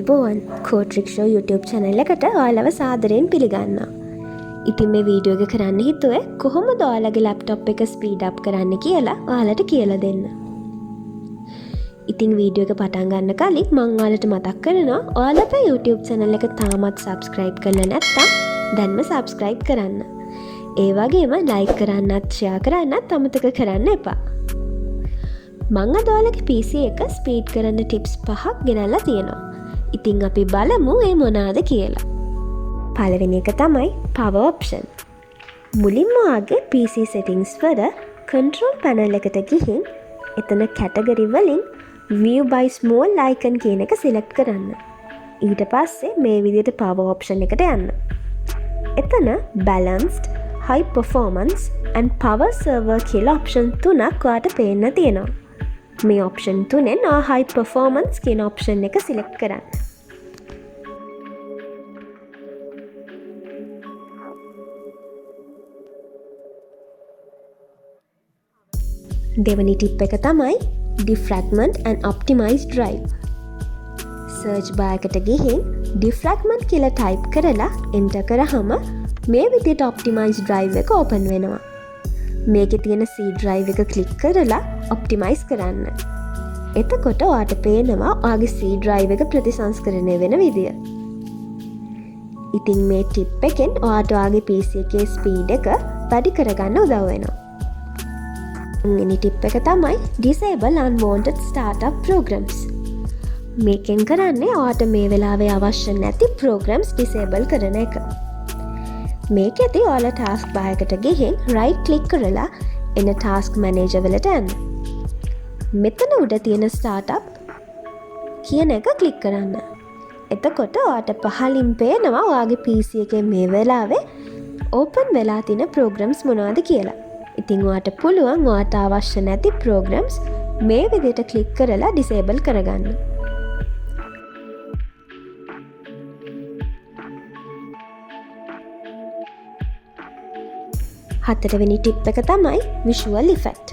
බෝවන් කෝට්‍රික්ෂෝ YouTube channel එකට ඔයාලව සාදරයෙන් පිළිගන්නවා. ඉතින් මේ වීඩියෝ එක කරන්න හිතුවේ කොහොමද ඔයාලගේ laptop එක speed up කරන්න කියලා ඔයාලට කියලා දෙන්න. ඉතින් වීඩියෝ එක පටන් ගන්න කලින් මම ඔයාලට මතක් කරනවා ඔයාලා අපේ YouTube channel එක තාමත් subscribe කරලා නැත්නම් දැන්ම subscribe කරන්න. ඒ වගේම like කරන්නත් share කරන්නත් අමතක කරන්න එපා. මං අද ඔයාලගේ PC එක ස්පීඩ් කරන්න ටිප්ස් 5ක් ගෙනල්ලා තියෙනවා. ඉතින් අපි බලමු ඒ මොනවාද කියලා. පළවෙනි එක තමයි power option. මුලින්ම ඔයාගේ PC settings වල control panel එකට ගිහින් එතන category වලින් view by small icon කියන එක select කරන්න. ඊට පස්සේ මේ විදිහට power option එකට යන්න. එතන balanced, high performance and power server කියලා option තුනක් ඔයාට පේන්න තියෙනවා. මේ option තුනෙන් high performance කියන option එක select කරන්න. දෙවැනි ටිප් එක තමයි Defragment and Optimize Drive. search bar එකට ගිහින් Defragment කියලා type කරලා enter කරාම මේ විදිහට Optimize Drive එක open වෙනවා. මේකේ තියෙන C drive එක click කරලා optimize කරන්න. එතකොට ඔයාට පේනවා ඔයාගේ C drive එක ප්‍රතිසංස්කරණය වෙන විදිය. ඉතින් මේ tip එකෙන් ඔයාට ඔයාගේ PC එකේ speed එක වැඩි කරගන්න උදව් වෙනවා. තුන්වෙනි tip එක තමයි disable unwanted startup programs. මේකෙන් කරන්නේ ඔයාට මේ වෙලාවේ අවශ්‍ය නැති programs disable කරන එක. මේකෙදි ඔයාලා task bar එකට ගිහින් right click කරලා එන task manager වලට යන්න. මෙතන උඩ තියෙන startup කියන එක click කරන්න. එතකොට ඔයාට පහලින් පේනවා ඔයාගේ PC එකේ මේ වෙලාවේ open වෙලා තියෙන programs මොනවද කියලා. ඉතින් ඔයාට පුළුවන් ඔයාට අවශ්‍ය නැති programs මේ විදිහට click කරලා disable කරගන්න. හතරවෙනි ටිප් එක තමයි visual effect.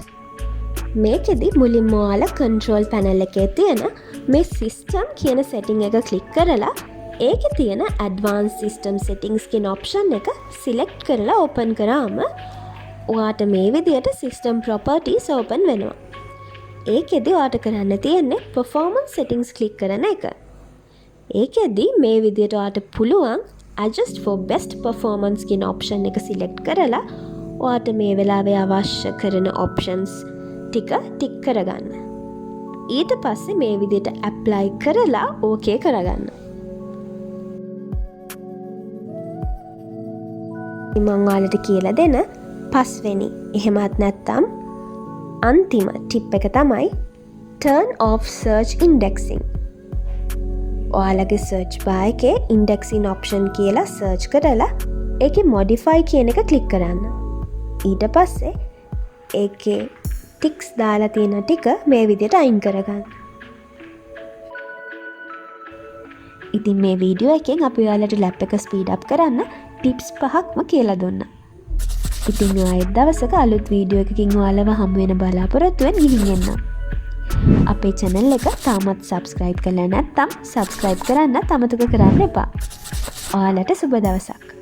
මේකෙදි මුලින්ම ඔයාලා control panel එකේ තියෙන මේ system කියන setting එක click කරලා ඒකේ තියෙන advanced system settings කියන option එක select කරලා open කරාම ඔයාට මේ විදිහට system properties open වෙනවා. ඒකෙදි ඔයාට කරන්න තියෙන්නේ performance settings click කරන එක. ඒකෙදි මේ විදිහට ඔයාට පුළුවන් adjust for best performance කියන option එක select කරලා ඔයාට මේ වෙලාවේ අවශ්‍ය කරන options ටික ටික් කරගන්න. ඊට පස්සේ මේ විදිහට apply කරලා okay කරගන්න. මම ඔයාලට කියලා දෙන පස්වෙනි එහෙමත් නැත්නම් අන්තිම tip එක තමයි turn off search indexing. ඔයාලගේ search bar එකේ indexing option කියලා search කරලා ඒකේ modify කියන එක click කරන්න. ඊට පස්සේ ඒකේ ටික්ස් දාලා තියෙන ටික මේ විදිහට අයින් කරගන්න. ඉතින් මේ වීඩියෝ එකෙන් අපි ඔයාලට lap එක speed up කරන්න tips 5ක්ම කියලා දුන්නා. ඉතින් ආයෙත් දවසක අලුත් වීඩියෝ එකකින් ඔයාලව හමු වෙන බලාපොරොත්තුෙන් ගිහින් එන්න. අපේ channel එක තාමත් subscribe කරලා නැත්නම් subscribe කරන්න අමතක කරන්න එපා. ඔයාලට සුබ දවසක්.